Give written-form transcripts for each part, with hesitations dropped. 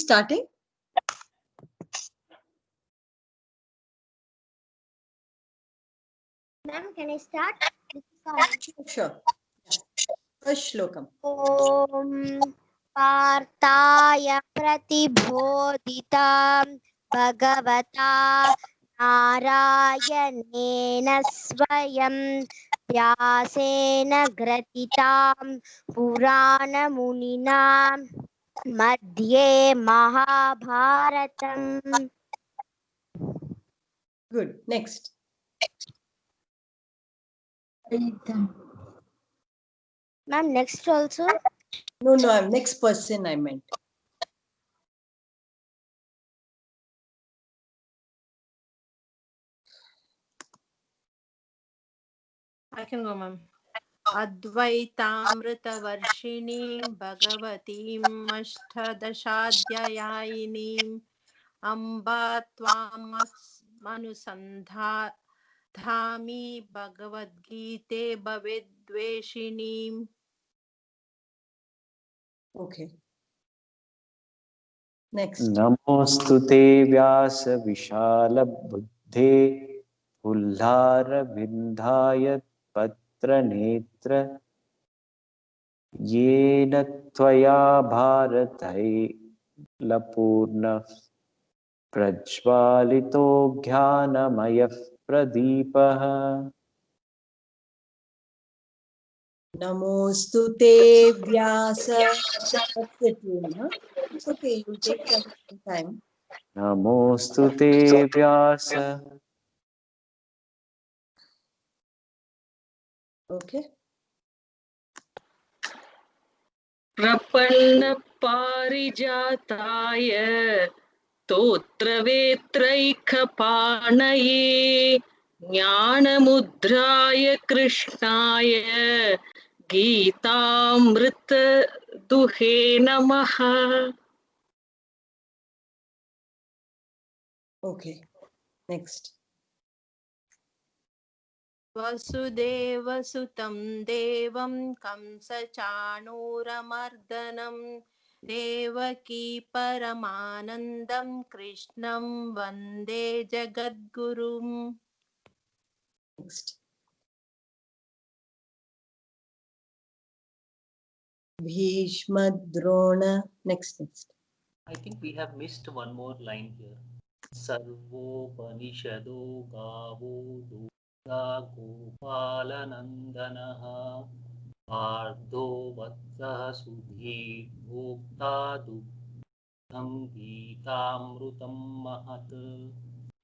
starting? Ma'am, can I start? Sure. First shlokam. Om Partaya Pratibodhitam Bhagavata Narayanena Swayam Vyasena Gratitam Purana Munina Madhye Mahabharatam. Good. Next. Ma'am, next also. No, I'm next person I meant. I can go, ma'am. Advaitamritavarshiniं Bhagavatim Ashtadashadyayiniं Amba Manusandhami Bhagavad Gite Bhavedveshinim. Okay. Next. Namostute Vyasa Vishala Buddhe Ullara Vindhayat Patra Netra Yena Tvaya Bharatai Lapurna Prajvalito Jnanamayah Pradipaha. Namostute Vyasa. That's the tune, huh? It's okay. You take some time. Namostute Vyasa. Okay. प्रपन्न पारिजाताय तोत्रवेत्रैकपाणये ज्ञानमुद्राय कृष्णाय गीतामृत दुहे नमः. Okay. Next. वसुदेवसुतं देवं कंसचाणूरमर्दनं देवकी परमानन्दं कृष्णं वन्दे जगद्गुरुम्. Next. Bhishma Drona. Next. I think we have missed one more line here. Sarvopanishado Gavo Duda Gopalanandanaha Ardho Vatsaha Sudhi Bhokta Dugdham Geetamrutam Mahat.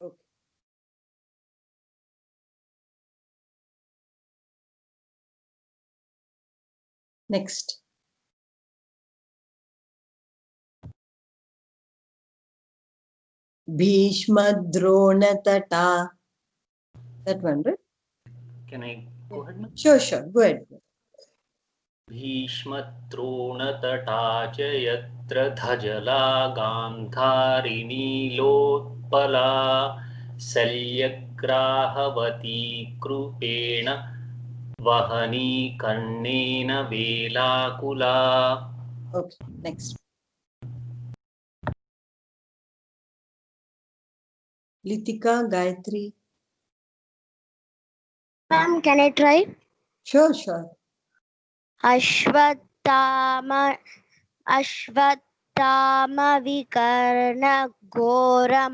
Okay. Next. Bhishma Drona Tata. That one, right? Can I go ahead, ma'am? Sure. Go ahead. भीष्मद्रोणतटा च यत्र धजला गान्धारिनीलोत्पला शल्यग्राहवती कृपेण वहनी कर्णेन वेलाकुला. Okay. Next. Litika Gayatri. Ma'am, can I try? Sure. Ashwatthama Vikarna Ghora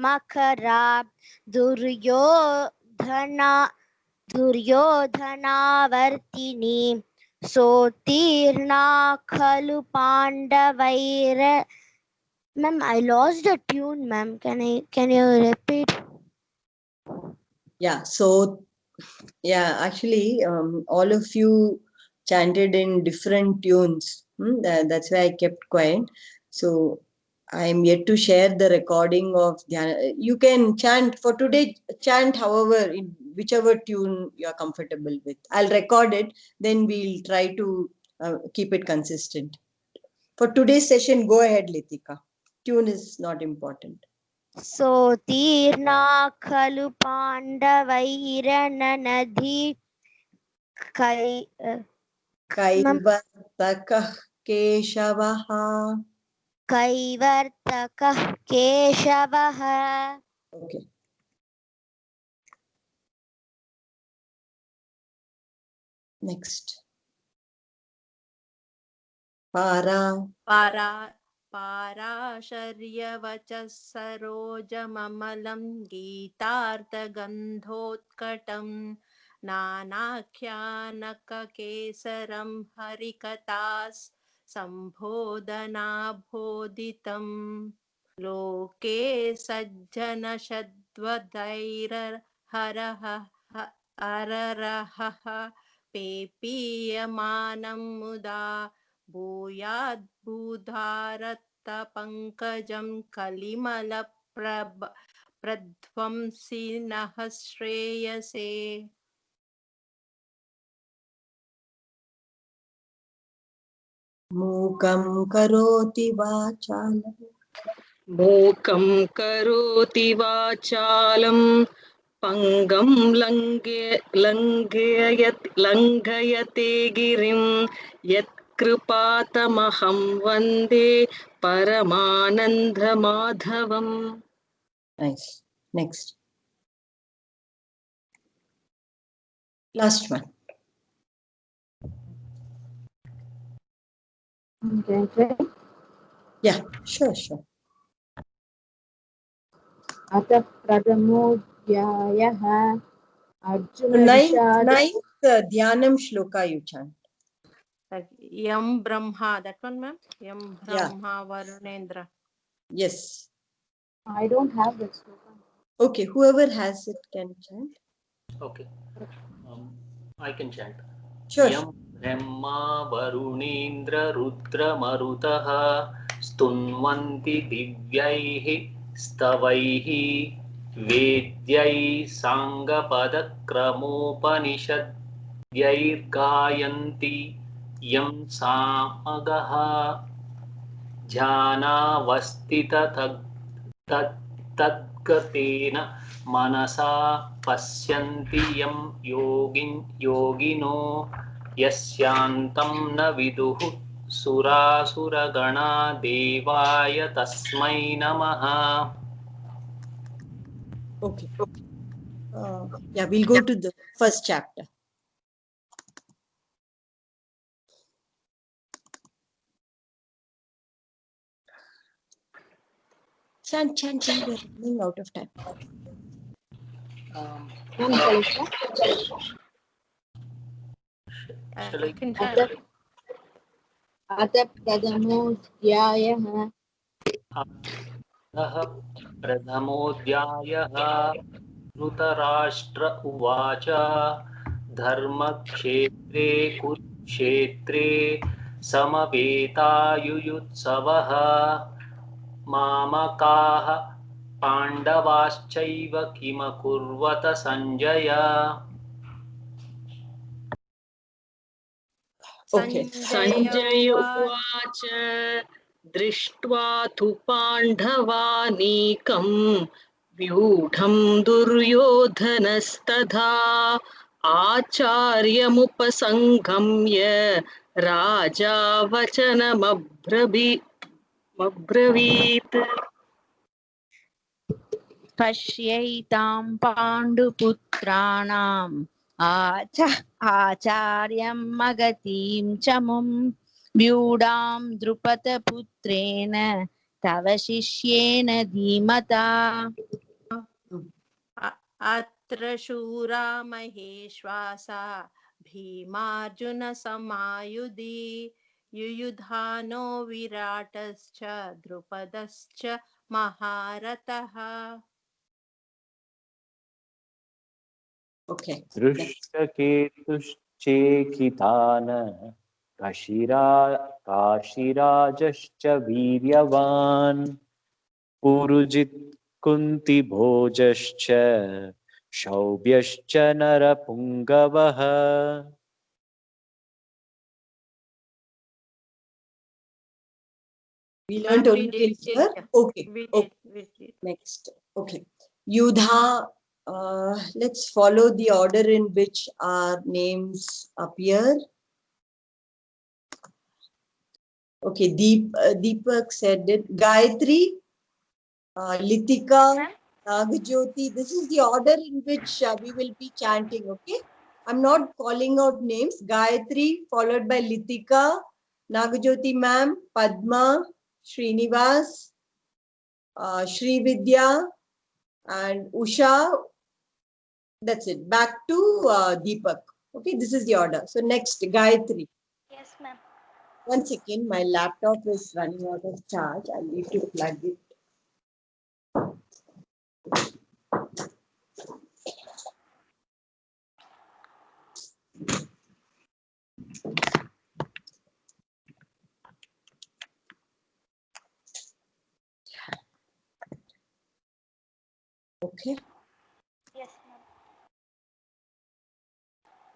Duryodhanavartini Sotirna Khalu Pandavaira. Ma'am, I lost the tune, ma'am. Can you repeat? Yeah. So, actually, all of you chanted in different tunes. That's why I kept quiet. So, I am yet to share the recording of Dhyana. You can chant for today, chant however, in whichever tune you are comfortable with. I'll record it, then we'll try to keep it consistent. For today's session, go ahead, Litika. Tune is not important. Sotirna Khalu Pandavaira Kaivartakah Keshavaha. कैवर्तकः केशवः. Okay. Next. Para. पाराशर्यवचः सरोजममलं गीतार्थगन्धोत्कटं नानाख्यानककेसरं हरिकथास् सम्बोधनाबोधितम् लोके सज्जनशद्वदैरहरः अररहः पेपीयमानं मुदा भूयाद्भूधारत्तपङ्कजं कलिमलप्रध्वंसिनः श्रेयसे. मूकं करोति वाचालं. मूकं करोति वाचालं पङ्गं लङ्घयते गिरिं यत्कृपातमहं वन्दे परमानन्दमाधवम्. Nice. Next. Last one. Yeah, sure. अथ प्रथमोऽध्यायः Arjuna Ninth Dhyanam Shloka you chant. Like Yam Brahma, that one, ma'am. Yam Yeah. Brahma Varunendra. Yes. I don't have that sloka. Okay, whoever has it can chant. Okay. I can chant. Sure. Yam Brahma Varunendra Rudra Marutah Stunvanti Divyaihi Stavaihi Vedyai Sangapadakramopanisadyair Gayanti Yam Samagaha Jhanavastita Tadgatena Manasa Pasyanti Yam Yogino Yasyantam na viduhu Surasuragana Devaya Tasmai Namaha. Okay. Yeah, we'll go to the first chapter. Chant. We're running out of time. I can chant. अथ प्रथमोऽध्यायः प्रथमोऽध्यायः धृतराष्ट्र उवाच धर्मक्षेत्रे कुरुक्षेत्रे समवेतायुयुत्सवः मामकाः पाण्डवाश्चैव किमकुर्वत Sanjaya. Okay. Sanjaya उवाच दृष्ट्वा तु पाण्डवानीकं व्यूढं दुर्योधनस्तथा आचार्यमुपसङ्गम्य राजा वचनमब्रवीत्. पश्यैतां पाण्डुपुत्राणाम् आचार्यं मगतीं च मुं व्यूढां द्रुपदपुत्रेण तव शिष्येन धीमता. अत्र शूरा महेश्वासा भीमार्जुनसमायुधि युयुधानो विराटश्च द्रुपदश्च महारथः. Okay. दृष्टकेतुश्चेकितान काशीराजश्च वीर्यवान् पुरुजित् कुन्तिभोजश्च शौब्यश्च नरपुङ्गवः. We learned only till here. Okay. We Okay. did. Next. Okay. Yudha. Let's follow the order in which our names appear. Okay, Deepak said it. Gayatri, Litika, Nagjyoti. This is the order in which we will be chanting. Okay, I'm not calling out names. Gayatri followed by Litika, Nagjyoti ma'am, Padma, Srinivas, Sri Vidya, and Usha. That's it. Back to Deepak. Okay, this is the order. So next, Gayatri. Yes, ma'am. 1 second, my laptop is running out of charge. I need to plug it. Okay. Yes, ma'am.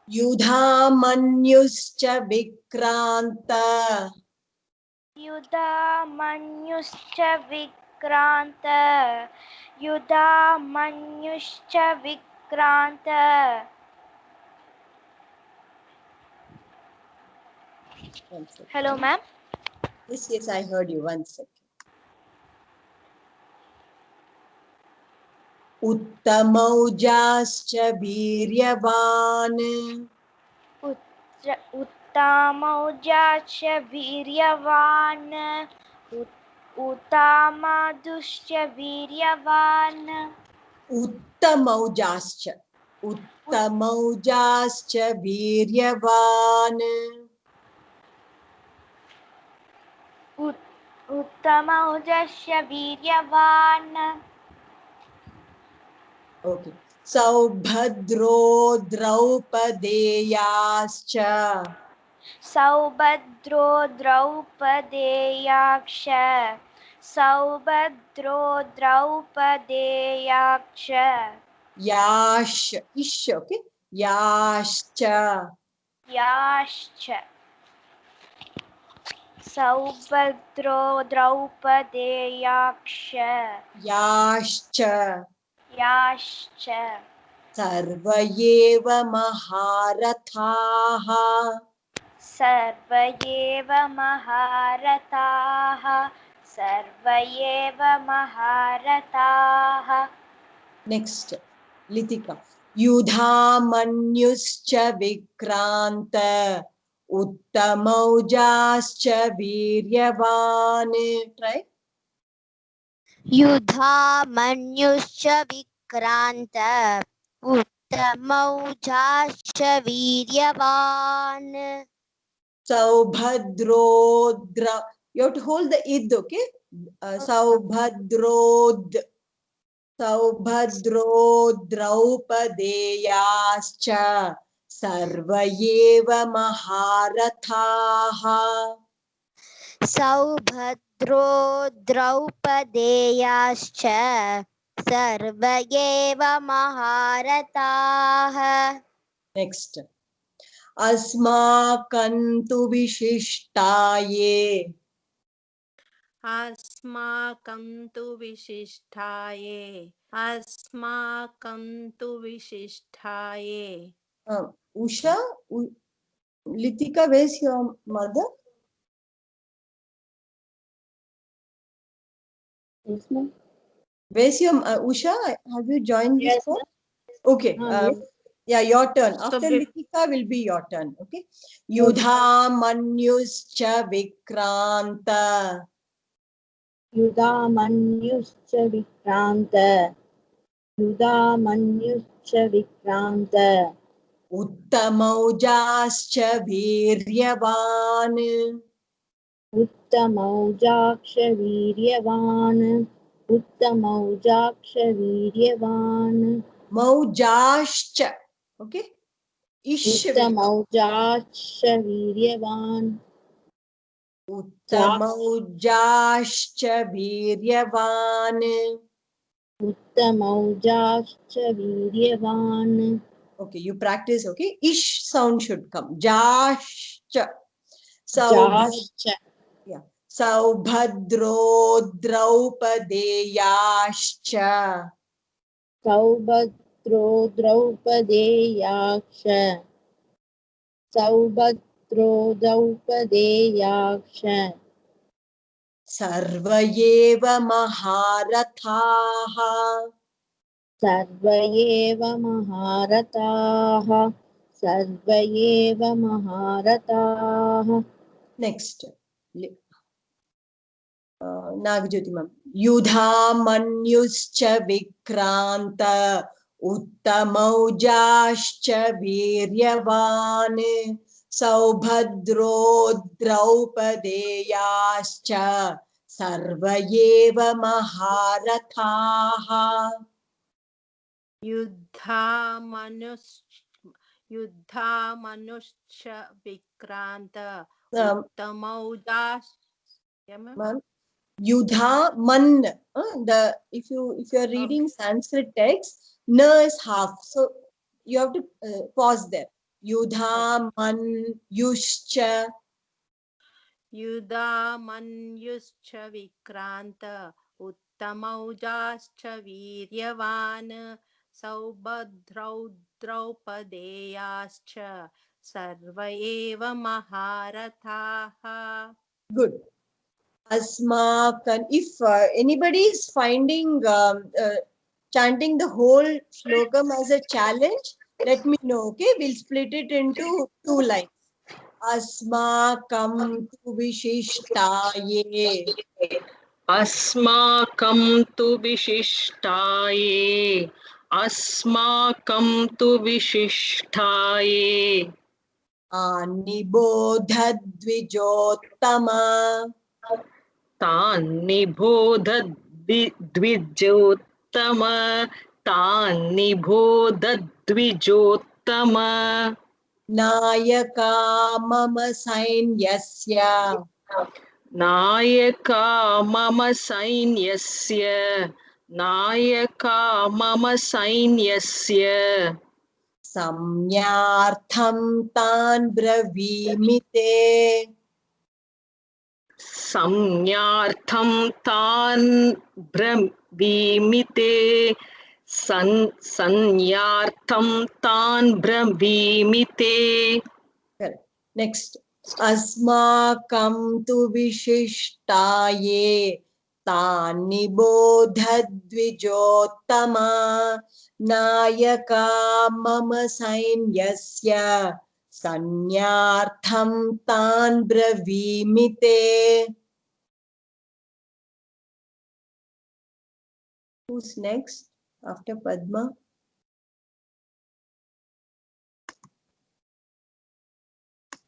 Yudhamanyuscha Vikranta. युधामन्युश्च विक्रान्त युधामन्युश्च विक्रान्त One second. Hello, ma'am. Yes, I heard you. 1 second. Uttamaujaschya Viryavan. उत्तमौजाश्च वीर्यवान् उत्तमादुश्च वीर्यवान् Uttamaujaschya. Uttamaujaschya Viryavan. उत्तमौजाश्च वीर्यवान् Okay. Saubhadro Draupadeyascha. सौभद्रो द्रौपदेयाक्ष सौभद्रो द्रौपदेयाक्ष Yash. Ish. Okay. Yashcha. याश्च सौभद्रो द्रौपदेयाक्ष Yashcha. याश्च सर्वयेव महारथाः. सर्व एव महारथाः सर्व एव महारथाः Next, Litika. Yudhamanyuscha Vikranta. Uttamaujaschya Viryavan. Try. युधामन्युश्च विक्रान्त उत्तमौजाश्च वीर्यवान् Saubhadrodra. You have to hold the id, okay? Saubhadrod. Saubhadrodraupadeyascha. Sarvayeva Maharathaha. सौभद्रो द्रौपदेयाश्च सर्व एव महारथाः Next. Asmakantu Vishishtaye. अस्माकं तु विशिष्टाये अस्माकं तु विशिष्टाये Usha, Litika, where's your mother? Yes, ma'am. Where's your Usha? Have you joined this Yes, call? ma'am. Okay. Yes. Yeah, your turn. So After be- Litika will be your turn. Okay. Yudhamanyuscha Vikranta. युधामन्युश्च विक्रान्त युधामन्युश्च विक्रान्त Uttamaujaschya Viryavan. उत्तमौजाक्ष वीर्यवान् उत्तमौजाक्ष वीर्यवान् Maujashcha. Okay. Ish will come. उत्तमौजाक्ष वीर्यवान् Uttamaujaschya Viryavan. उत्तमौजाक्ष वीर्यवान् Okay, you practice. Okay. Ish sound should come. Jashcha. जाश्च Saubhadro Draupadeyascha. सौभद्रो द्रौपदेयाक्ष सौभद्रो द्रौपदेयाक्ष सर्व एव महारथाः सर्व एव महारथाः सर्व एव महारथाः next Nagajyoti ma'am Yudhamanyuscha Vikranta Uttamaujaschcha Viryavan Saubhadro Draupadeyascha Sarva eva Maharathaha युद्धामनुष्य Vikrant उत्तमौजाश्च yeah, ma'am. ma'am Yudha man if you are reading Sanskrit text na is half, so you have to pause there. Yudha man yushcha युधामन्युश्च विक्रान्त उत्तमौजाश्च वीर्यवान् सौभद्रौ द्रौपदेयाश्च सर्व एव महारथाः. good. Asmakan, if anybody is finding chanting the whole slokam as a challenge, let me know. Okay, we'll split it into 2 lines. Asmakam tu vishishtaye अस्माकं तु विशिष्टाये अस्माकं तु विशिष्टाये Anibodhadvijottama तान् निबोध द्विजोत्तम तान् निबोध द्विजोत्तम Nayaka mama sainyasya नायका मम सैन्यस्य नायका मम सैन्यस्य Samyartham tan bravimite संज्ञार्थं तान् ब्रवीमिते संज्ञार्थं तान् ब्रवीमिते. Correct. Next. Asmakam tu vishishtaye tani bodhadvijottama nayaka mama sainyasya sanyartham tan bravimite. Who's next after Padma?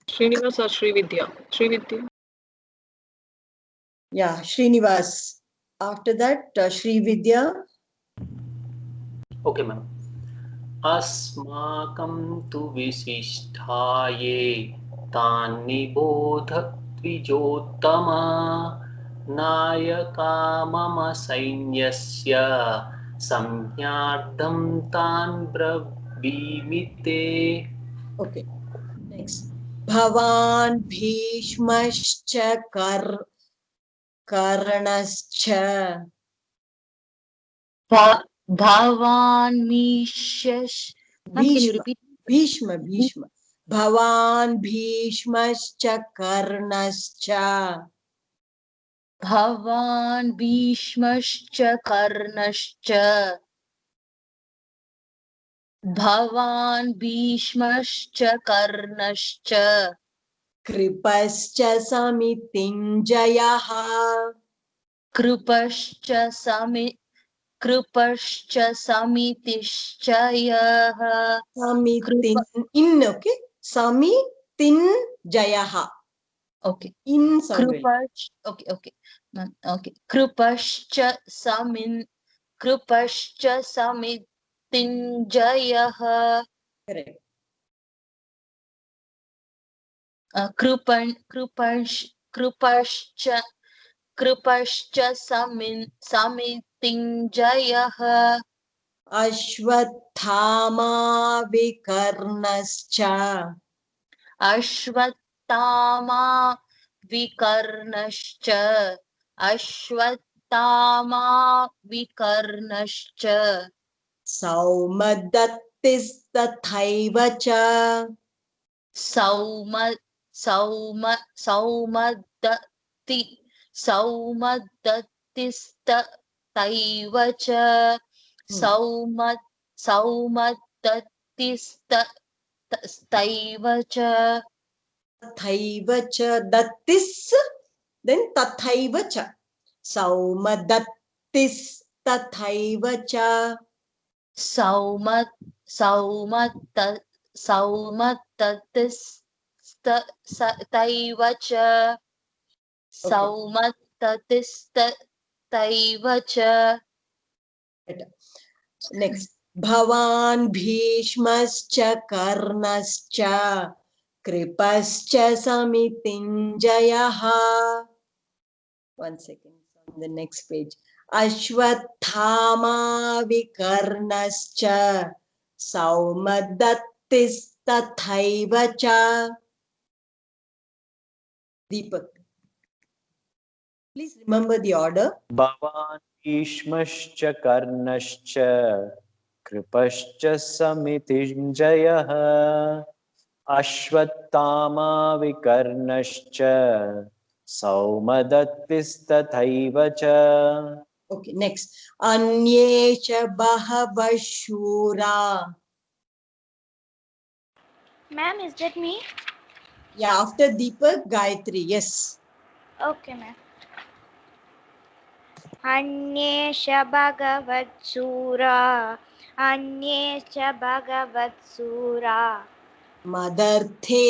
Srinivas or Srividya? Srividya. Yeah, Srinivas. After that, Srividya. Okay, ma'am. अस्माकं तु विशिष्टाये तान् निबोध द्विजोत्तमा नायका मम सैन्यस्य संज्ञार्थं तान् ब्रवीमिते. Okay. Next. Bhavan Bhishmascha Karnascha. Bhavan Mishash. Can you repeat? Bhishma. Bhavan Bhishmascha Karnascha. Bhavan Bhishmascha Karnascha. Bhavan Bhishmascha Karnascha. Kripascha Samitinjayaha. Krupascha Samitishchayaha. Samitin in, okay? Samitinjayaha. Okay. In sound will. Krupash. Okay. Okay. Krupascha Samitinjayaha. Correct. Krupascha Samitinjayaha. Ashwathama Vikarnascha. Ashwattama Vikarnascha. Ashwattama Vikarnascha. Saumadattis tathaivacha. Saumadatti सौमदत्तिस्तथैव च सौमदत्तिस्तथैव च Tathaiva cha. Dattis, then tathaiva cha. Saumadattis tathaiva cha. सौमदत्तिस्तथैव च सौमदत्तिस्तथैव च Next. Bhavan Bhishmascha Karnascha Kripascha Samitinjayaha. One second, on the next page. Ashwathama Vikarnascha Saumadattistathaiva cha. Deepak. Please remember the order. भवान् भीष्मश्च कर्णश्च कृपश्च समितिञ्जयः अश्वत्थामा विकर्णश्च सौमदत्तिस्तथैव च Okay, next. Anye cha bahava shura. Ma'am, is that me? Yeah, after Deepak, Gayatri. Yes. Okay, ma'am. अन्येष भगवत्सूरा अन्येष भगवत्सूरा Madarthe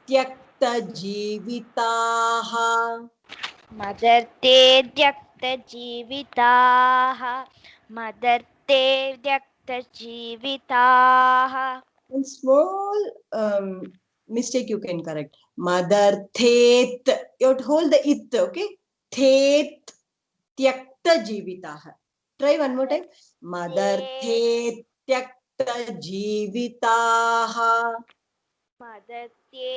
tyakta jivitaha. मदर्ते त्यक्तजीविताः मदर्ते त्यक्तजीविताः One small mistake you can correct. Madarthet. You have to hold the it, okay? Thet tyakta jivitaha. Try one more time. Madarthe tyakta jivitaha. मदर्ते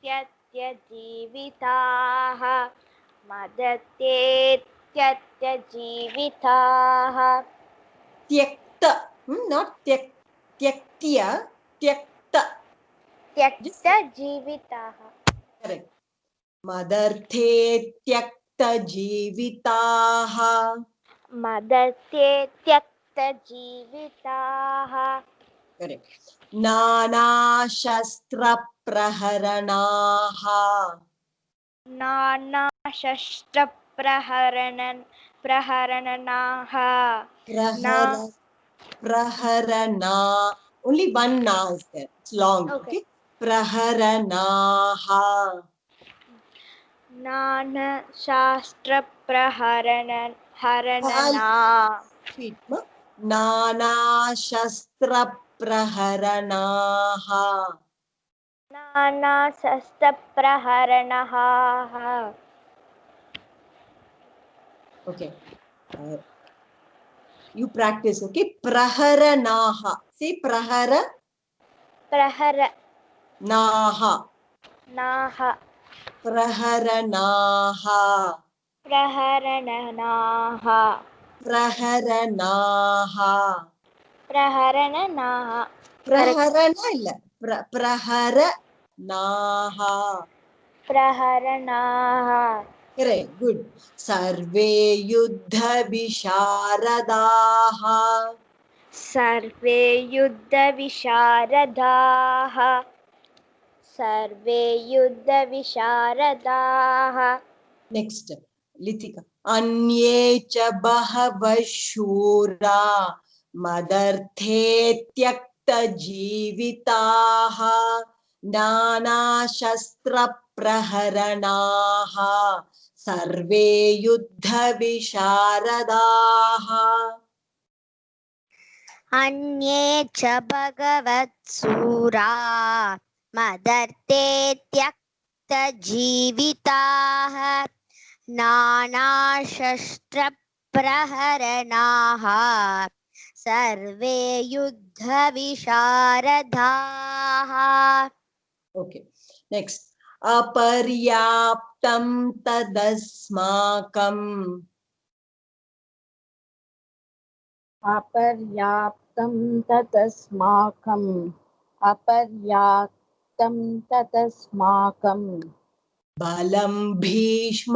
त्यक्तजीविताः मदर्ते त्यक्तजीविताः Tyakta. Not tyaktiya. Tyakta. त्यक्तजीविताः Correct. Madarthe tyakta jivitaha. मदर्ते त्यक्तजीविताः Correct. Nana shastra praharanaha. नानाशस्त्रप्रहरणनाः Praharana. Only one na is there. It's long. Okay. Okay. Praharanaha. नानाशास्त्रप्रहरणना Repeat. Nana shastra praharanaha. नानाशस्त्रप्रहरणः Okay. You practice. Okay. Praharanaha. Say praharanaha. प्रहरनाः Praharanaha. प्रहरणनाः Praharanaha. प्रहरणनाः Praharana illa. Praharanaha. प्रहरणाः Correct. Good. Sarve yuddha visharadaha. सर्वे युद्धविशारदाः सर्वे युद्धविशारदाः Next. Litika. Anye cha bahava shura. Madarthe tyakta jivitaha. Nana shastra praharanaha. Sarve yuddha visharadaha. अन्ये च भगवत्सूरा मदर्ते त्यक्तजीविताः नानाशस्त्रप्रहरणाः सर्वे युद्धविशारदाः Okay. Next. Aparyaptam tadasmakam. अपर्याप्तं ततस्माकम् अपर्याप्तं ततस्माकं बलं भीष्माभिरक्षितम्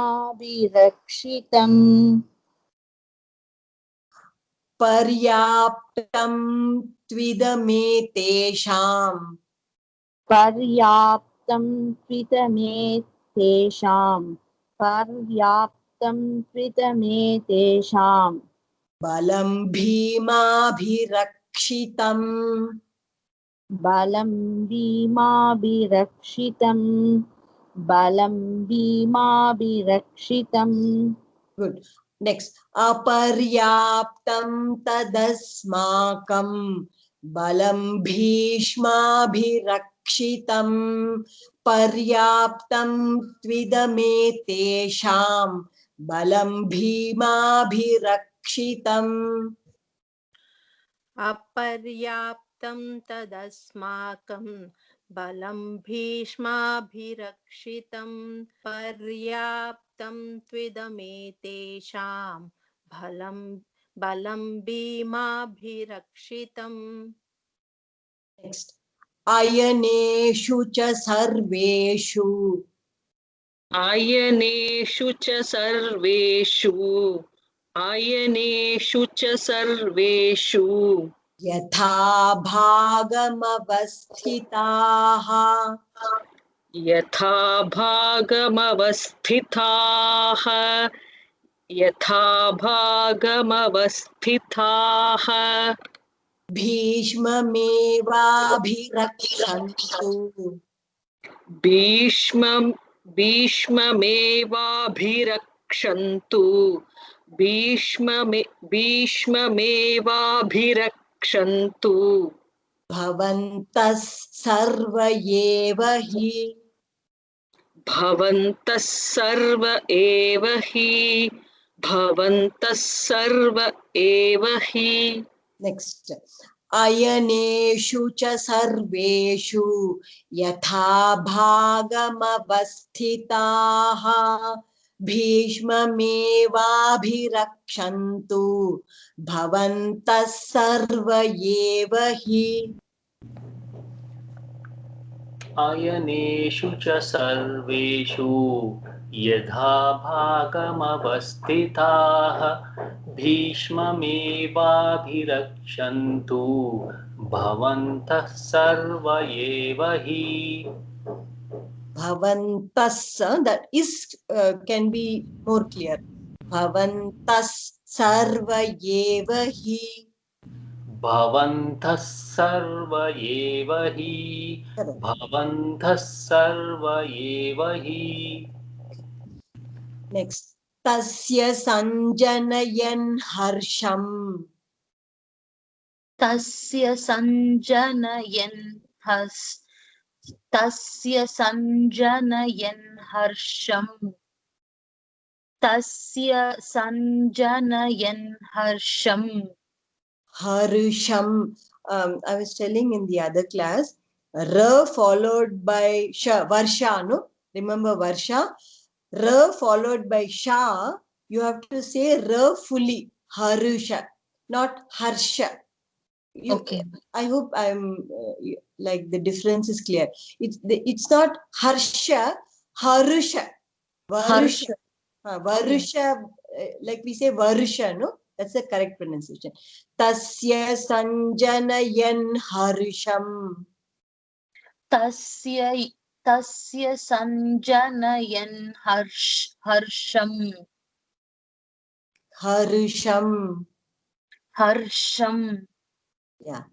अभिरक्षितम् पर्याप्तं त्विदमेतेषाम् पर्याप्तं त्विदमेतेषाम् पर्याप्तं त्विदमेतेषाम् बलं भीमाभिरक्षितम् बलं भीमाभिरक्षितम् बलं भीमाभिरक्षितम् गुड नेक्स्ट अपर्याप्तं तदस्माकं बलं भीष्माभिरक्षितम् पर्याप्तं त्विदमेतेषां बलं भीमाभिरक्षितम् अपर्याप्तं तदस्माकं बलं भीष्माभिरक्षितं पर्याप्तं त्विदमेतेषां बलं भीमाभिरक्षितम् नेक्स्ट अयनेषु च सर्वेषु आयनेषु च सर्वेषु आयनेषु च सर्वेषु यथा भागमवस्थिताः यथा भागमवस्थिताः यथा भागमवस्थिताः भीष्ममेवाभिरक्षन्तु भीष्ममेवाभिरक्षन्तु भीष्ममेवाभिरक्षन्तु भवन्तः सर्व एव हि भवन्तः सर्व एव हि भवन्तः सर्व एव हि नेक्स्ट अयनेषु च सर्वेषु यथा भागमवस्थिताः भीष्ममेवाभिरक्षन्तु भवन्तः सर्व एव हि अयनेषु च सर्वेषु यथा भागमवस्थिताः भीष्ममेवाभिरक्षन्तु भवन्तः सर्व एव हि Bhavantas, that is can be more clear. Bhavantas sarva eva hi. भवन्तः सर्व एव हि भवन्तः सर्व एव हि Next. Tasya sanjanayan harsham. तस्य सञ्जनयन् हर्षम् तस्य सञ्जनयन् हर्षम् Harsham. I was telling in the other class, Ra followed by Sha, Varsha, no? Remember Varsha? Ra followed by Sha, you have to say Ra fully, Harusha, not Harsha. Okay. I hope I'm like the difference is clear. It's not Harsha, Harusha. Varusha. Varusha, like we say Varusha, no? That's the correct pronunciation. Tasya sanjanayan harisham. तस्य सञ्जनयन् हर्षम् Harisham. Yeah.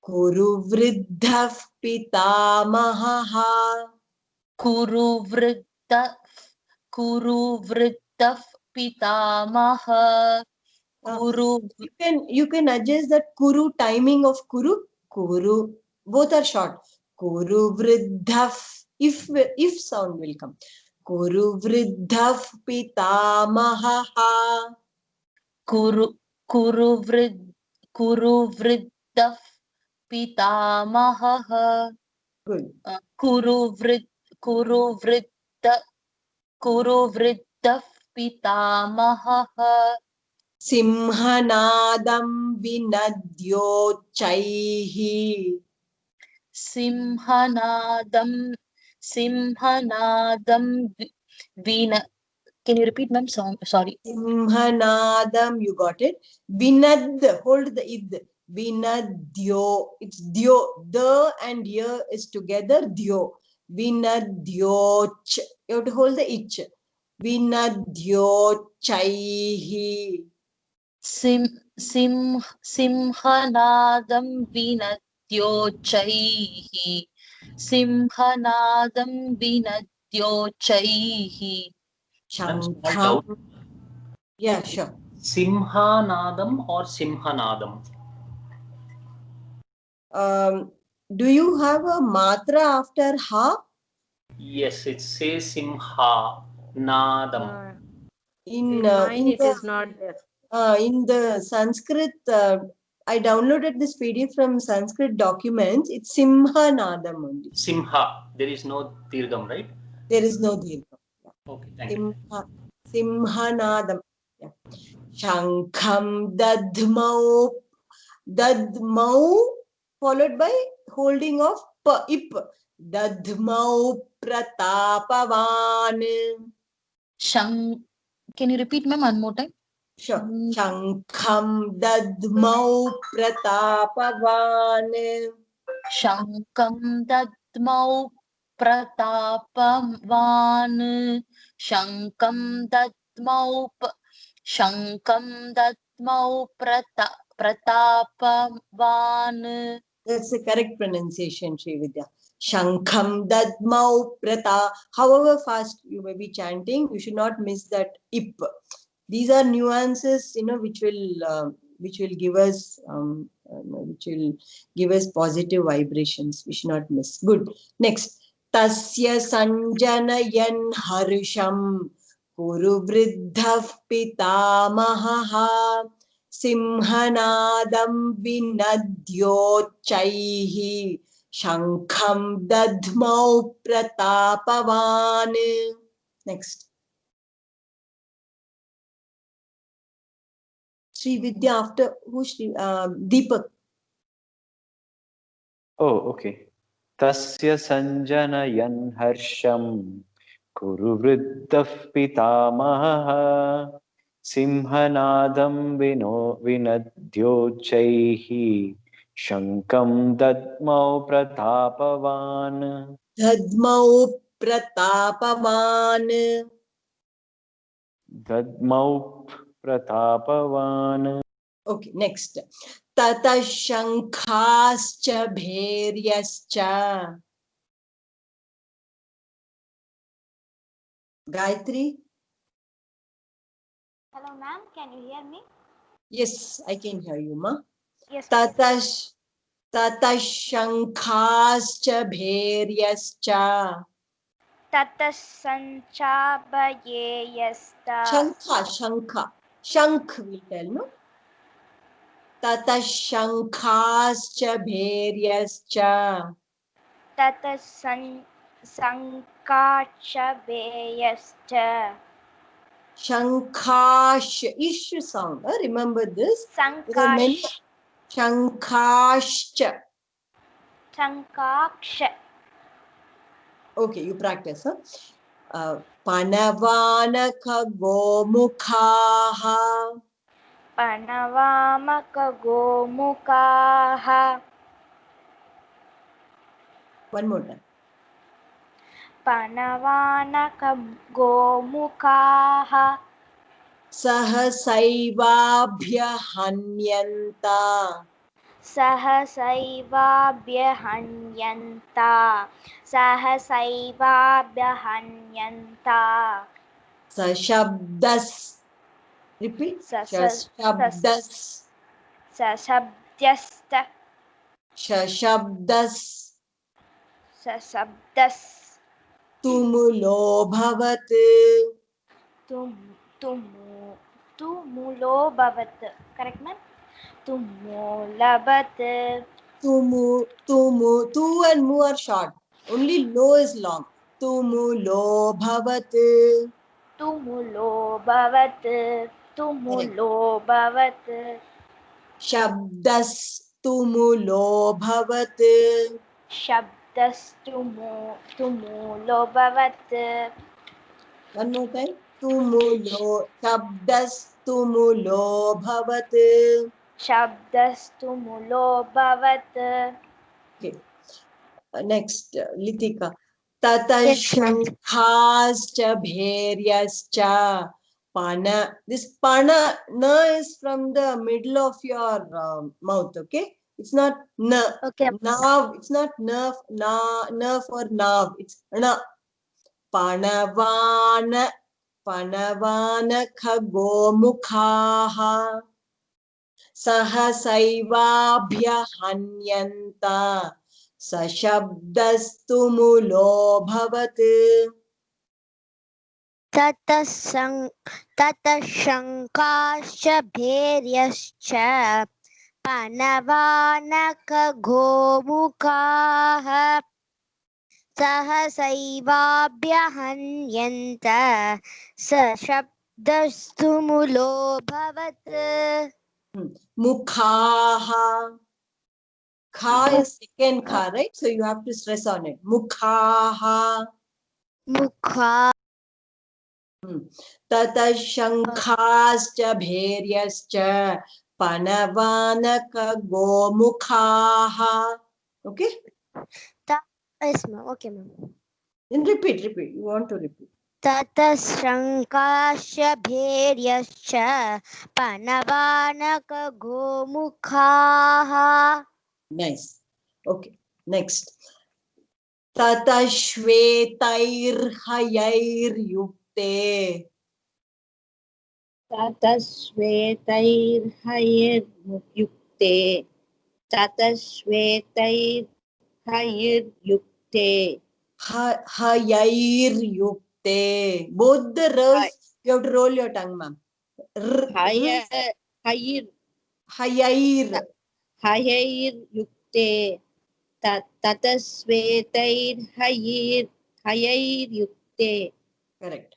Kuru vriddhah pitamahaha. कुरु वृद्धः पितामहः कुरु You can adjust that Kuru timing of Kuru. Kuru. Both are short. Kuru vriddhah. If sound will come. Kuru vriddhah pitamahaha. कुरु वृद्धः पितामहः Good. कुरु वृद्धः पितामहः Simhanadam vinadyochaihi. Simhanadam vina. Can you repeat, ma'am? Sorry. Simhanadam, you got it. Vinad, hold the id. Vinadyo, it's dyo. The and ya is together, dyo. Vinadyoch, you have to hold the ich. Vinadyochaihi. Simhanadam vinadyochaihi. Simhanadam vinadyochaihi. Ma'am, small Shankham. doubt. Yeah, sure. Simhanadam or Simhanadam? Do you have a matra after ha? Yes, it says Simha Nadam. In mine, it is not there. In the Sanskrit, I downloaded this PDF from Sanskrit documents. It's Simhanadam only. Simha. There is no Dirgham, right? There is no dirgham. Okay, thank you. Simhanadam. Yeah. Shankham dadmau. Dadmau followed by holding of ip. Dadmau pratapavan. Can you repeat, ma'am, one more time? Sure. Shankham dadmau pratapavan. Shankam dadmau pratapavan. Shankam dadmau pratapavan. That's the correct pronunciation, Sri Vidya. Shankham dadmau prata. However fast you may be chanting, you should not miss that ip. These are nuances, which will give us positive vibrations. We should not miss. Good. Next, tasya sanjanayan harisham kuru vriddhav pitamaha simhanadam vinadyochaihi shankham dadmau pratapavan. Next. Sri Vidya after who? Deepak. Oh, okay. Tasya sanjanayan harsham kuru vriddhah pitamaha simhanadam vinadyochaihi shankam dadmau pratapavan. Dadmau pratapavan. Dadmau pratapavan. Okay, next. Tata shankhascha bheryascha. Gayatri? Hello, ma'am. Can you hear me? Yes, I can hear you, ma. Yes. Tata shankhascha bheryascha. Tata sanchabayeyasta. Shankha. Shankh will tell, no? Tata shankhascha bheryascha. Tata sankachabayasta. Shankhash, ish sound. Remember this? There are many. Shankashcha. Sankaksha. Okay, you practice. Panavanaka gomukhaha. Panavamaka gomukaha. One more time. Panavanaka gomukaha. Sahasaivabhyahanyanta. Sahasaivabyahanyanta. Sahasaivabyahanyanta. Sashabdas. Repeat. Sashabdas. Sasabdyasta. Sashabdas. Sasabdas. Tumulo bhavat. Tumulo bhavat. Correct, ma'am? Tumulabat. Tumu. Tu and mu are short. Only lo is long. Tumulo bhavat. Tumulo bhavat. शब्दस्तुमुलोऽभवत् शब्दस्तुमुलोऽभवत् शब्दस्तुमुलोऽभवत् one more time tumulo शब्दस्तुमुलोऽभवत् शब्दस्तुमुलोऽभवत् okay next Litika tata Yes, ma'am. shankhaश्च भैर्यश्च pana this pana na is from the middle of your mouth okay it's not na Okay. nav it's not nerve na nerve or nav it's na panavana panavana khago mukhaha सहसैवाभ्यहन्यन्ता सशब्दस्तुमुलो भवत् ततः शङ्काश्च भैर्यश्च पनवानकगोमुखाः सहसैवाभ्यहन्यन्त सशब्दस्तुमुलोऽभवत् mukhaha kha is second kha right so you have to stress on it mukhaha मुखा ततः शङ्खाश्च भैर्यश्च पनवानकगोमुखाः okay Yes, ma'am. Okay, ma'am. then repeat you want to repeat ततः शङ्काश्च भैर्यश्च पनवानकगोमुखाः nice okay next ततः श्वेतैर्हयैर्युक्ते ततश्वेतैर्हयैर्युक्ते ततश्वेतैर्हयैर्युक्ते हयैर्युक्ते both the r's you have to roll your tongue ma'am हयैर् हयैर्युक्ते ततश्वेतैर्हयैर्युक्ते correct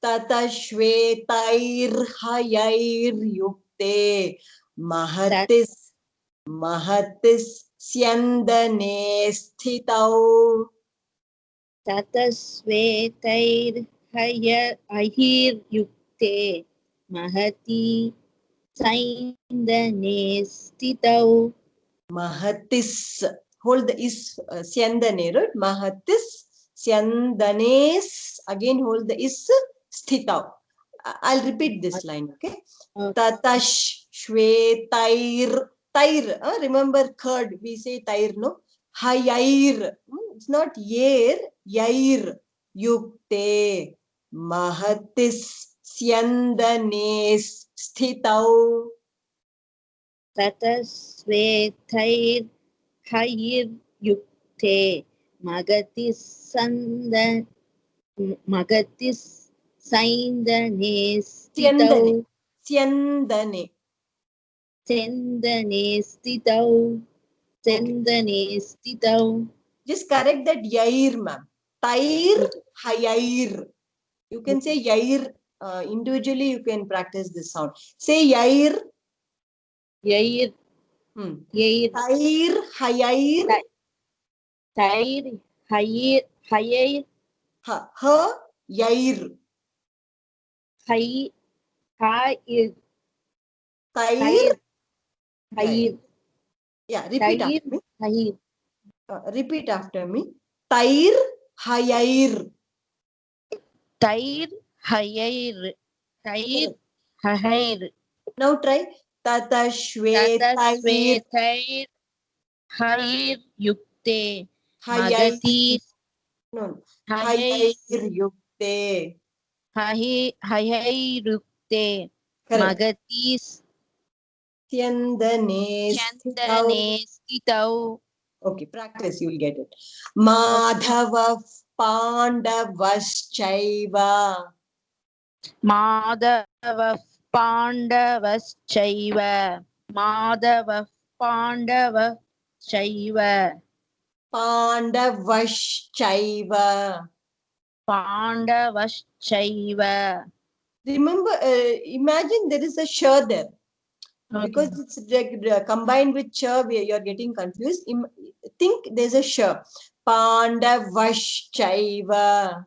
ततः श्वेतैर्हयैर्युक्ते महतिस् स्यन्दने स्थितौ ततश्वेतैर्हयैर्युक्ते महति सैन्दने स्थितौ महतिस् hold the is स्यन्दने right महतिस् स्यन्दने again hold the is स्थितौ I'll repeat this line okay ततः श्वेतैर् tair remember curd we say tair no hayair it's not yer yair yukte mahatis syandanes sthitau ततश्वेतैर्हयैर्युक्ते मगति सैन्दने स्थितौ स्यन्दने चन्दने स्थितौ चन्दने स्थितौ just correct that yair ma'am tair hayair you can say yair individually you can practice this sound say yair यैर् यैर् tair hayair तैर् हयैर् ha yair हयैर् tair हयैर् yeah repeat after me हयैर् repeat after me tair hayair तैर् हयैर् तैर् हयैर् now try tata shwetair हयैर्युक्ते hayair मगति no hayair yukte हयैर्युक्ते correct मगति चन्दने चन्दने स्थितौ okay practice you will get it madhava pandavaschaiva माधवः पाण्डवश्चैव माधवः पाण्डवश्चैव pandavaschaiva पाण्डवश्चैव remember, imagine there is a sh there. Because it's like combined with ch, you're getting confused. Think there's a sh. Pandavaschaiva.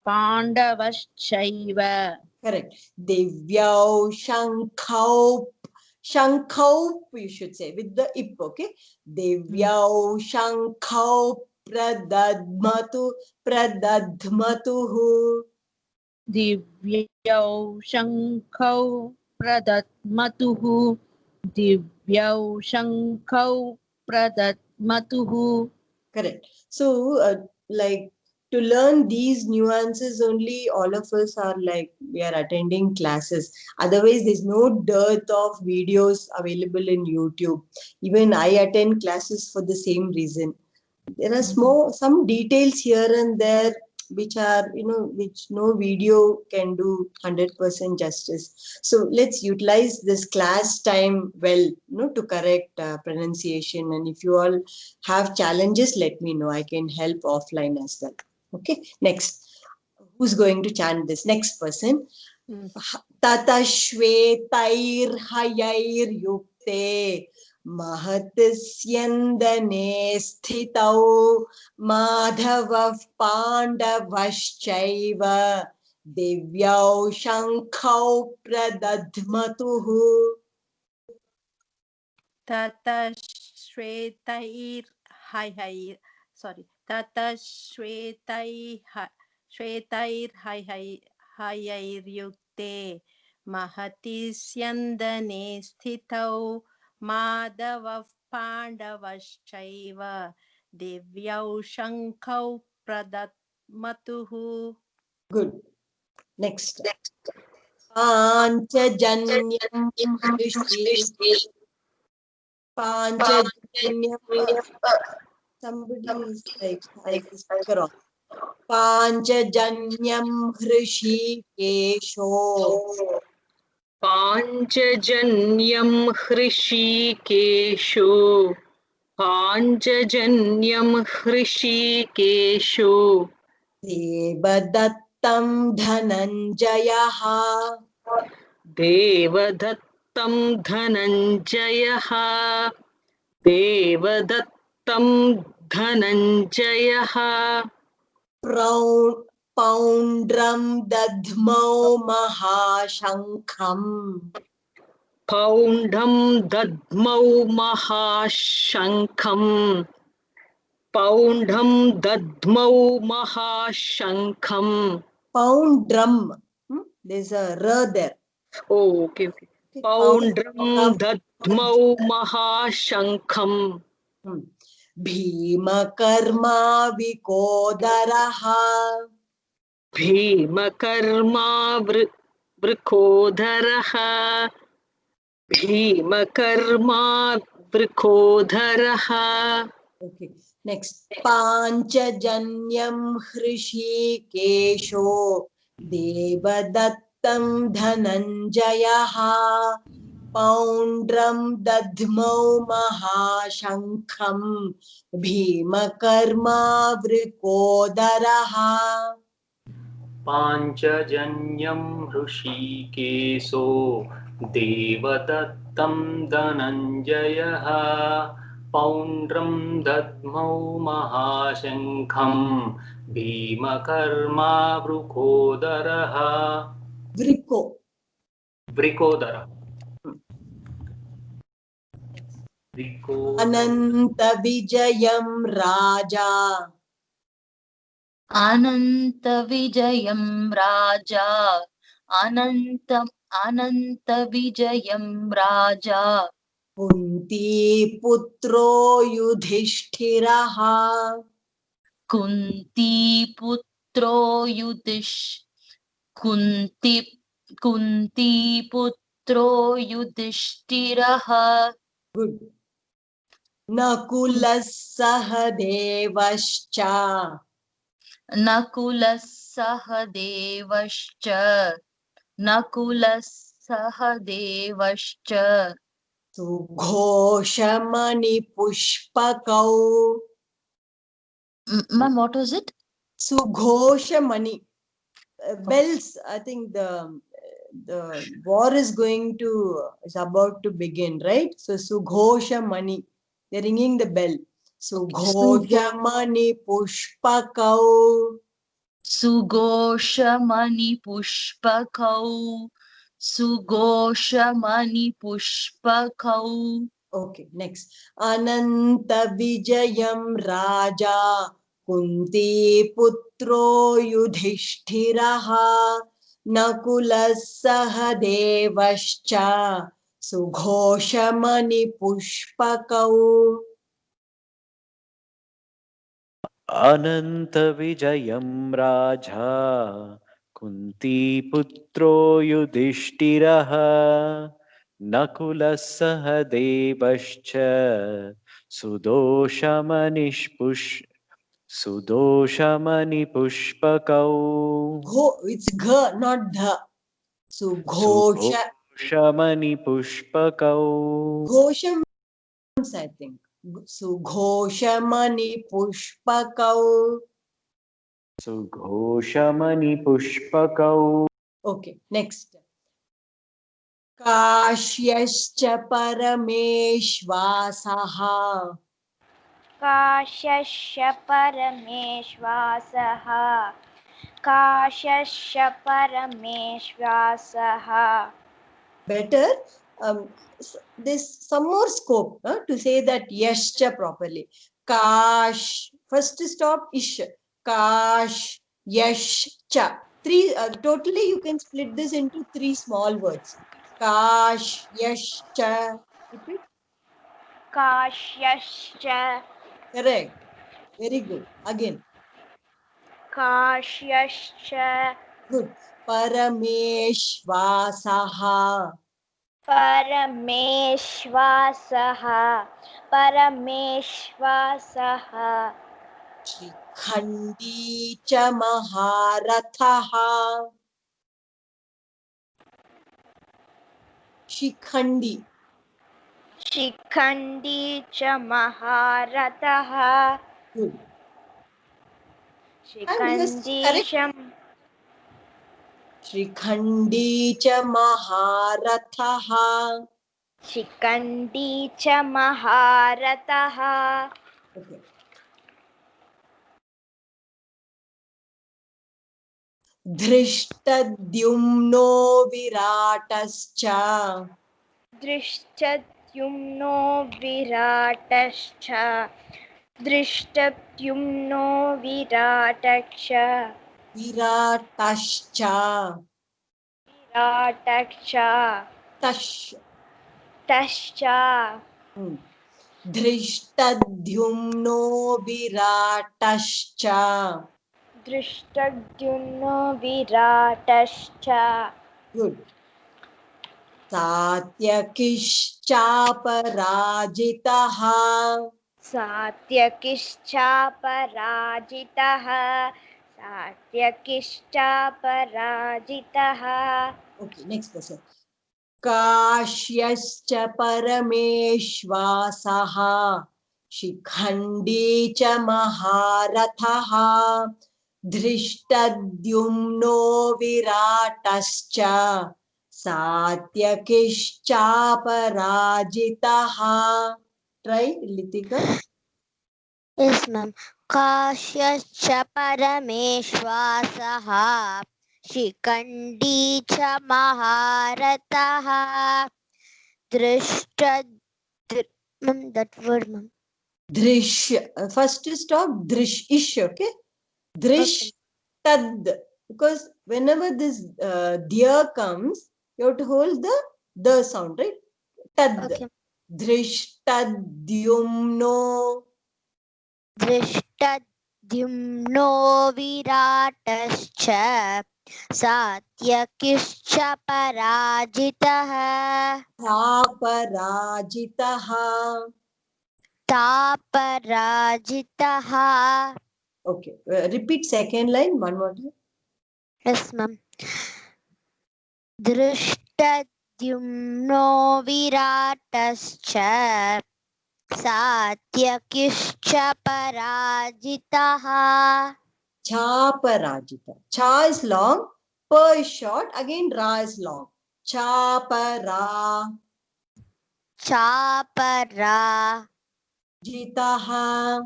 Pandavaschaiva. Correct. Divyau Shankaup. Shankaup, you should say, with the ip, okay? Divyau Shankaup Pradadmatu Pradadmatuhu. Divyau Shankau Pradatmatuhu. Divyau Shankau Pradatmatuhu. Correct. So, like, to learn these nuances only, all of us are like, we are attending classes. Otherwise, there's no dearth of videos available in YouTube. Even I attend classes for the same reason. There are some details here and there which are, which no video can do 100% justice. So let's utilize this class time well, to correct pronunciation. And if you all have challenges, let me know. I can help offline as well. Okay, next. Who's going to chant this? Next person. Tata Shvetair Hayair Yukte Mahatisyandane Sthitau Madhavav Pandavaschaiva Divyau Shankau Pradadmatuhu. Tata Shvetair Tata Shvetair Hayair Mahati Syandane Sthitau Madhavav Pandavaschaiva Divyau Shankau Pradatmatuhu. Good. Next. Panchajanyam Hrishi. Panchajanyam. Somebody is like, I speaker on. Panchajanyam Hrishikesho. Panchajanyam Hrishikesho. Panchajanyam Hrishikesho. Devadattam Dhananjayaha. Devadattam Dhananjayaha. Devadattam Dhananjayaha. Poundram Dadmau Mahashankham. Poundam Dadmau Mahashankham. Poundam Dadmau Mahashankham. Poundram. There's a R there. Oh, okay. Poundram Dadmau Mahashankham. Bhimakarma Vikodaraha. Bhimakarma Vrikodaraha. Bhimakarma Vrikodaraha. Okay. Next. Panchajanyam Hrishikesho. Devadattam Dhananjayaha. Poundram Dadmau Mahashankham. Bhimakarma Vrikodaraha. Panchajanyam Hrishikeso Devadattam Dhananjayaha Poundram Dadmau Mahashankham Bhimakarma Vrikodaraha. Vrikodara. Ananta Vijayam Raja. Ananta Vijayam Raja. Ananta Vijayam Raja. Kunti Putro Yudhishthiraha. Kunti Putro Kunti Putro Yudhishthiraha. Good. Nakulas Sahadevascha. Nakulas Sahadevascha. Nakulas Sahadevascha. Sughoshamani Pushpakau. Ma'am, what was it? Sughoshamani. bells. I think the war is about to begin, right? So Sughosha Mani, they're ringing the bell. Sughosha Mani Pushpakau. सुघोषमणिपुष्पकौ सुघोषमणिपुष्पकौ Okay, next. Ananta Vijayam Raja Kunti Putro Yudhishthiraha Nakulas Sahadevascha Sughoshamani Pushpakau. अनन्तविजयं राजा कुन्तीपुत्रो युधिष्ठिरः नकुलः सह देवश्च सुदोषमणिपुष्पकौ It's G, not Dha. Sughosha. सुघोषमणिपुष्पकौ Ghosha means, I think. Sughoshamani Pushpakau. सुघोषमणिपुष्पकौ. Okay, next. काश्यश्च परमेश्वासः काश्यश्च परमेश्वासः काश्यश्च परमेश्वासः. Better, there's some more scope to say that yashcha properly. Kash, first stop ish. Kash, yashcha. Three, totally you can split this into three small words. Kash, yashcha. Repeat. काश्यश्च. Correct. Very good. Again. काश्यश्च. Good. Parameshvasaha. परमेश्वासः परमेश्वासः. शिखण्डी च महारथः. शिखण्डी. शिखण्डी च महारथः. Good. Shikhandi च शिखण्डी च महारथः. शिखण्डी च महारथः. Okay. धृष्टद्युम्नो विराटश्च. दृष्टद्युम्नो विराटश्च. दृष्टद्युम्नो विराटश्च. विराटश्च. विराटश्च. तश्च. तश्च. धृष्टद्युम्नो विराटश्च. दृष्टद्युम्नो विराटश्च. Good. सात्यकिश्चापराजितः. सात्यकिश्चापराजितः. सात्यकिश्चापराजितः. Okay, next person. काश्यश्च परमेश्वासः. शिखण्डी च महारथः. धृष्टद्युम्नो विराटश्च. सात्यकिश्चापराजितः. Try, Litika. Yes, ma'am. काश्यश्च परमेश्वासः. शिखण्डी च महारथः. that word, ma'am. Drish. First stop drish, okay? Drish tad. Because whenever this deer comes, you have to hold the sound, right? Tad. Okay. Drishtadhyumno. दृष्टद्युम्नो विराटश्च. सात्यकिश्च पराजितः. Taparajitāh. तापराजितः. Okay. Repeat second line one more time. Yes, ma'am. दृष्टद्युम्नो विराटश्च. सात्यकिश्च पराजितः. Chaparajita. Cha is long, pa is short, again ra is long. Chapara. Chapara. Jitaha.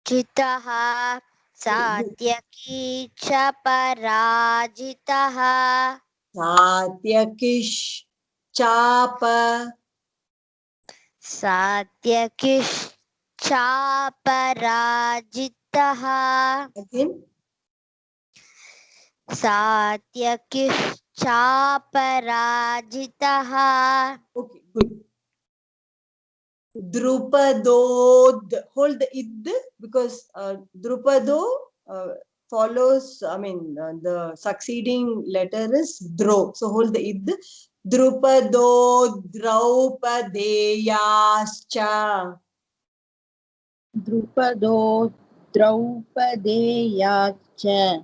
Jitaha. Satyaki chaparajitaha. Satyakish. Chapa. Satyakish chaparajitaha. Again. Satyakish chaparajitaha. Okay, good. Drupadod. Hold the id because Drupado follows, the succeeding letter is dro. So hold the id. Drupado Draupadeyascha. Drupado Draupadeyacha.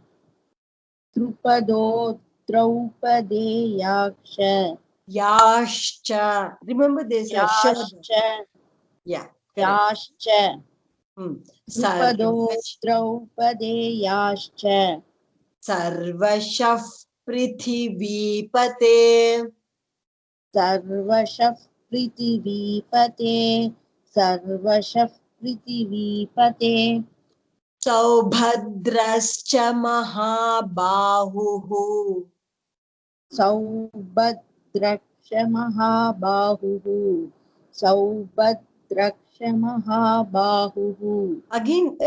Drupado Draupadeyacha. Yascha. Remember there's a sh. Yascha. Yeah. Correct. Yascha. Drupado Sarvash. Draupadeyascha. Sarvashaf Prithivipate. Sarvashaf Prithivipate. Sarvashaf Prithivipate. Saubhadrascha Mahabahuhu. Saubhadraksha Mahabahuhu. Saubhadraksha Mahabahuhu. Again,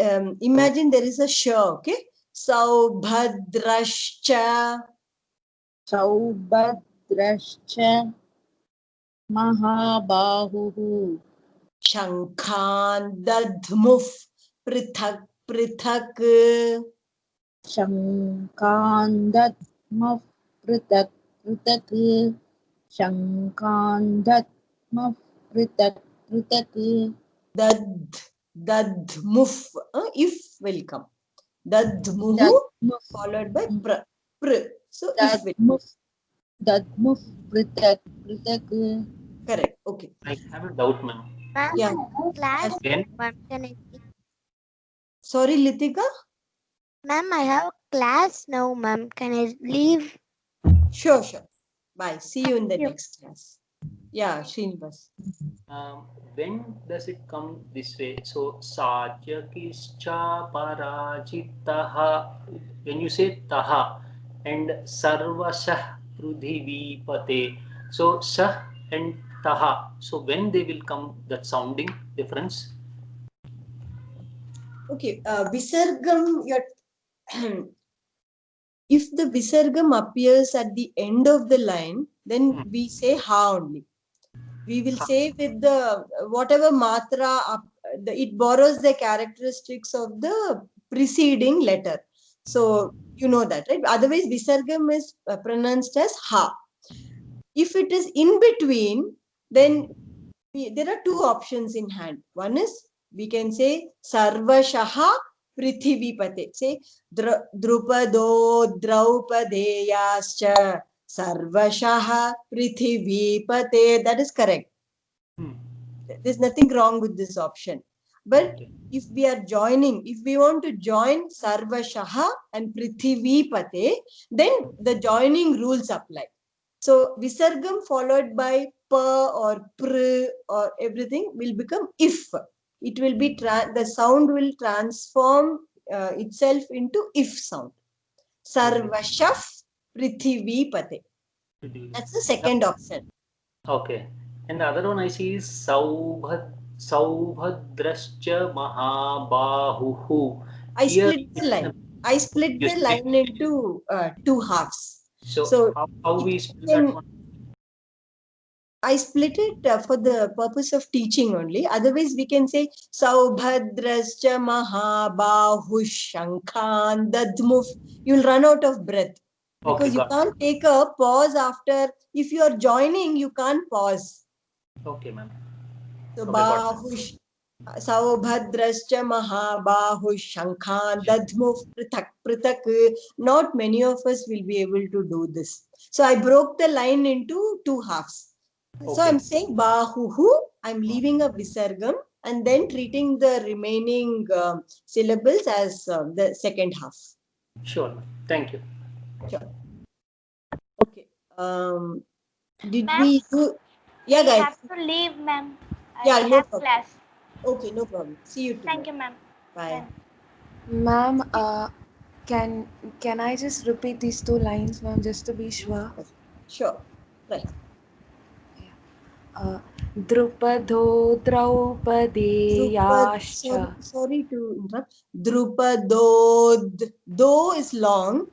imagine there is a sh, okay? Saubhadrascha. Saubhadrascha Mahabahuhu. Shankhan Dadmuf Prithak Prithak. Shankandatma Prithak Prithak. Shankandatma Prithak Prithak. Dadmuf. If will come. Dadmuhu Dadmuf. followed by pr. So if will. Dadmuf Prithak Prithak. Correct. Okay. I have a doubt, ma'am. Ma'am, Yeah. class. When Ma'am, can I? Sorry, Litika. Ma'am, I have a class now, ma'am. Can I leave? Sure. Bye. See you in the Thank you. next class. Yeah, Srinivas. when does it come this way? So Satyakischa parajitaha. When you say taha and sarvashah prudhivipate. So sah and taha. So when they will come, that sounding difference? Okay, Visargam, if the Visargam appears at the end of the line, then we say ha only. We will say with the whatever matra, it borrows the characteristics of the preceding letter. So you know that, right? Otherwise, Visargam is pronounced as ha. If it is in between, then there are two options in hand. One is we can say Sarvashaha Prithivipate. Say Drupado Draupadeyascha Sarvashaha Prithivipate. That is correct. There's nothing wrong with this option. But if we are joining, if we want to join Sarvashaha and Prithivipate, then the joining rules apply. So Visargam followed by pa or pr or everything will become if. It will be, the sound will transform itself into if sound. Sarvashaf Prithivipate. That's the second option. Okay. And the other one I see is Saubhadrascha Mahabahuhu. I Here, split the line. I split You the split line into two halves. So how we split that one? I split it for the purpose of teaching only. Otherwise, we can say Saubhadrascha Mahabahush Shankhan Dadmuf. You'll run out of breath because Okay, you got can't take a pause after. If you are joining, you can't pause. Okay, ma'am. So Okay, got Bahush. Saubhadrascha Mahabahush Shankhan Dadmuf Prithak Prithak. Not many of us will be able to do this. So I broke the line into two halves. So Okay. I'm saying Bahuhu, I'm leaving a Visargam and then treating the remaining syllables as the second half. Sure. Thank you. Sure. Okay. Did Ma'am, we do? Yeah, I guys. have to leave, ma'am. Yeah, I no have problem. class. Okay, no problem. See you tomorrow. Thank you, ma'am. Bye. Ma'am, can I just repeat these 2 lines, ma'am, just to be sure? Sure. Right. Drupado Draupadeyaಶ್ಚ. Sorry to interrupt. Drupadod. Do is long.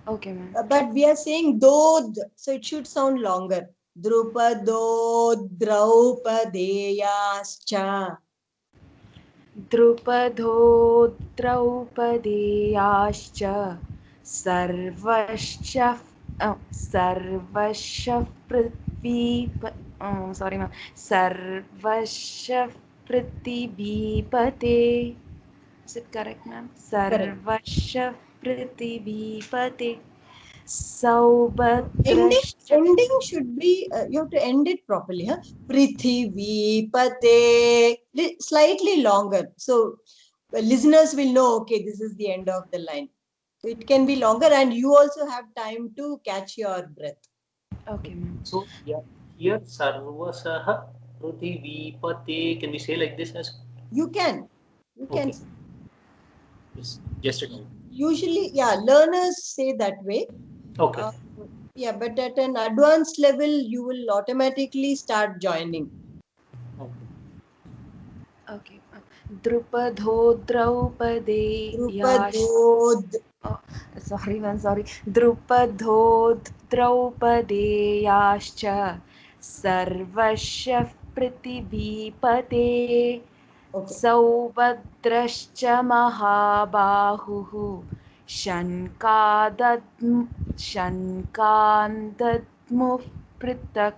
Okay, ma'am. But we are saying dod, so it should sound longer. Drupado Draupadeyascha. Drupado Draupadeyaಶ್ಚ sarvascha prithvi sorry ma'am, sarvascha prithvipate. Is it correct, ma'am? Sarvascha prithvipate saubadrashcha. Ending should be, you have to end it properly. Huh? Prithivi Pate. Slightly longer. So listeners will know, okay, this is the end of the line. So it can be longer, and you also have time to catch your breath. Okay, ma'am. So yeah, here Sarvasah Prithivipate. Can we say like this as? You can. You can. Okay. Just a minute. Usually, yeah, learners say that way. Okay. Yeah, but at an advanced level, you will automatically start joining. Okay. Drupado Draupadeyaಶ್ಚ. Oh, sorry, ma'am, sorry. Drupado Draupadeyaಶ್ಚ sarvascha prithvipate saubadrashcha mahabahuः shankandadmuh pritak.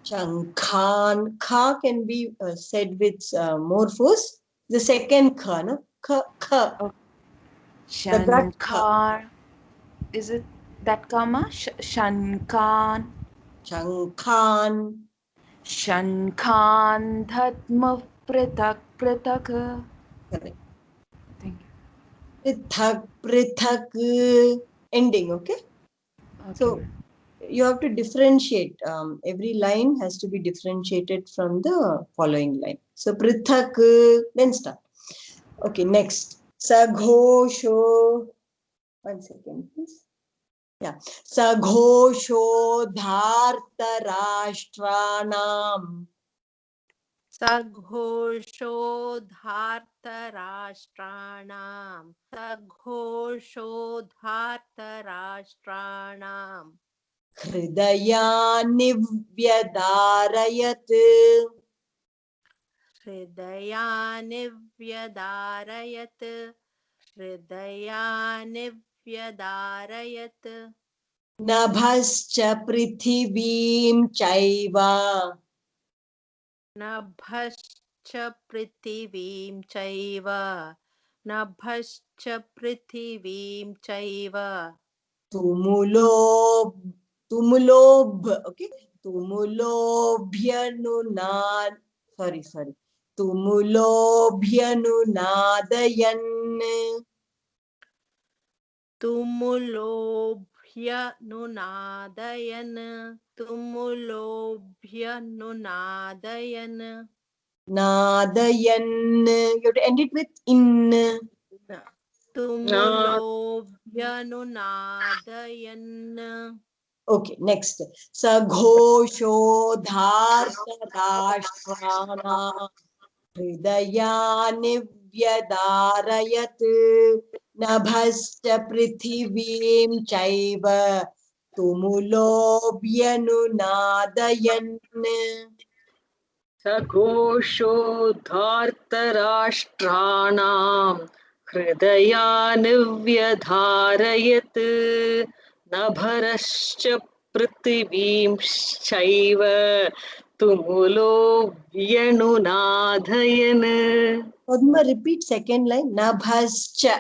Shankhan. Kha can be said with more force. The second kha, no? Kha, kha. Oh. Shankhan. Is it that comma? Shankhan. Shankhan. Shankhan dhatma pritak. Correct. Thank you. Prithak. Ending, okay? So you have to differentiate. Every line has to be differentiated from the following line. So prithak, then start. Okay, next. Saghosho. 1 second, please. Yeah. Saghosho dhartarashtranam. Saghosho dhartarashtranam. Saghosho dhartarashtranam. Hridaya nivyadarayat. Hridaya nivyadarayat. Hridaya nivyadarayat. Nabhascha prithivim chaiva. Nabhascha prithivim chaiva. Nabhascha prithivim chaiva. Tumulob, okay? Tumulobhyanunad, sorry. Tumulobhyanunadayan. Tumulobhyanunadayan. Tumulobhyanunadayan. Nadayan. You have to end it with in. Tumulobhyanunadayan. Okay, next. Saghosho dhartarashtrana hridaya nivyadarayat nabhascha prithivim chaiva tumulobhyanunadayan. Saghosho dhartarashtraणाम् हृदयानिव्यधारयत् नभरश्च पृथिवींश्चैव tumulo vyanunadayan. Padma, repeat second line. Nabhascha.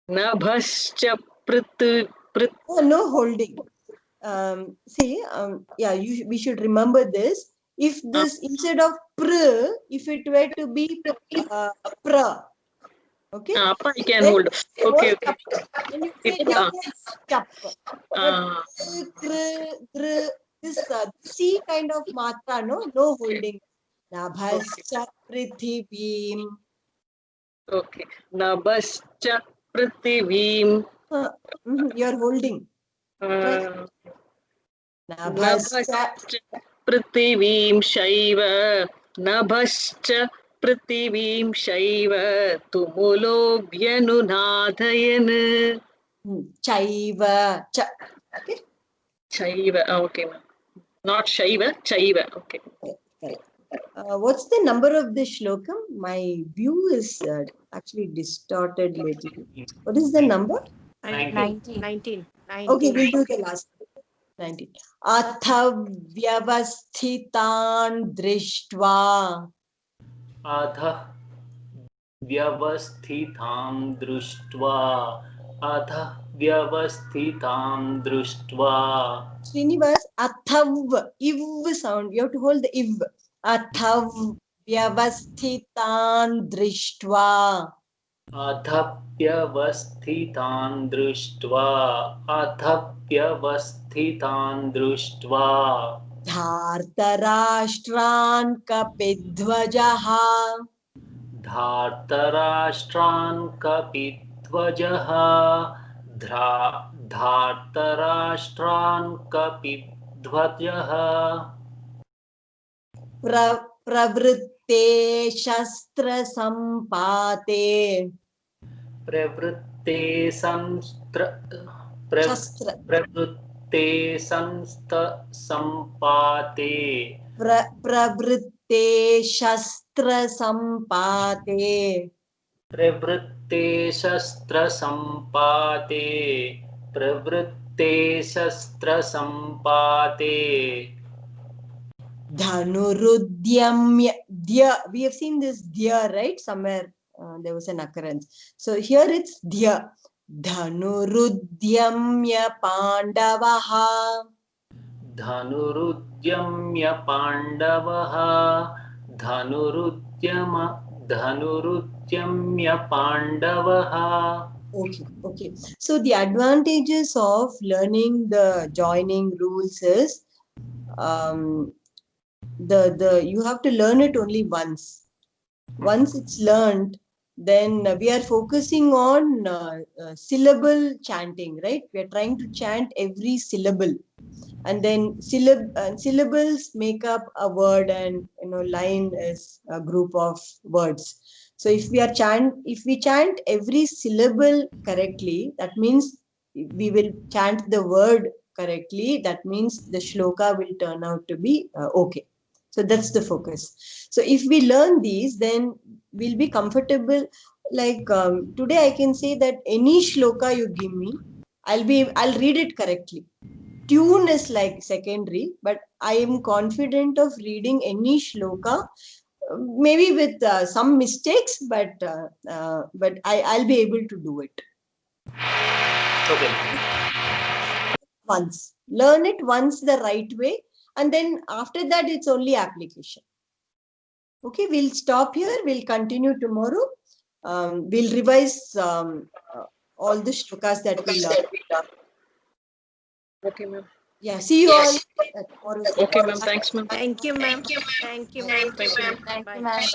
Nabhascha Oh, no holding. See, yeah, we should remember this. If this instead of pr, if it were to be pra, okay? Appa I can Then hold. Okay, okay. When you say It, nabhaschap, but gr, this C kind of matra, no holding. Nabhaschap prithivim. okay. Nabhascha prithivim. You're holding. Uh, Nabhaschap. Nabhascha prithivim shaiva. Nabhascha prithivim shaiva. Tumulobhyanunadhayan. Chaiva. Okay. Shaiva. Okay, ma'am. Not Shaiva, Chaiva. Okay. Correct. What's the number of this shlokam? My view is actually distorted little. What is the number? 19. Okay, we'll do the last 19. Atha vyavasthitan drishtva. अधः व्यवस्थितां दृष्ट्वा अधः व्यवस्थितां दृष्ट्वा Srinivas, athav, iv sound. You have to hold the iv. Athav vyavasthitan drishtva. अधप्यवस्थितान् दृष्ट्वा Dhartarashtran kapidvajaha. धार्तराष्ट्रान् कपिध्वजः धार्तराष्ट्रान् कपिध्वजः प्रवृत्ते शस्त्र संपाते. प्रवृत्ते शस्त्र. प्रवृत्ते संपाते प्रवृत्ते शस्त्र संपाते. प्रवृत्ते शस्त्र संपाते प्रवृत्ते शस्त्र संपाते Dhanurudyamya. Dhya. We have seen this dhya, right? Somewhere there was an occurrence. So here it's dhya. Dhanurudyamya pandavaha. धनुरुद्यम्य पाण्डवः धनुरुद्यम्य पाण्डवः. Okay. So the advantages of learning the joining rules is you have to learn it only once. Once it's learned, then we are focusing on syllable chanting, right? We are trying to chant every syllable, and then syllables make up a word, and line is a group of words. So if we chant every syllable correctly, that means we will chant the word correctly. That means the shloka will turn out to be okay. So that's the focus. So if we learn these, then we'll be comfortable. Like today, I can say that any shloka you give me, I'll read it correctly. Tune is like secondary, but I am confident of reading any shloka, maybe with some mistakes, but I'll be able to do it. Okay. Once. Learn it once the right way, and then after that, it's only application. Okay, we'll stop here. We'll continue tomorrow. We'll revise all the shlokas that we learned. Okay, ma'am. Yeah, see you all tomorrow. Okay, ma'am. Thanks, ma'am. Thank you, ma'am. Thank you, ma'am. Thank you, ma'am. Bye.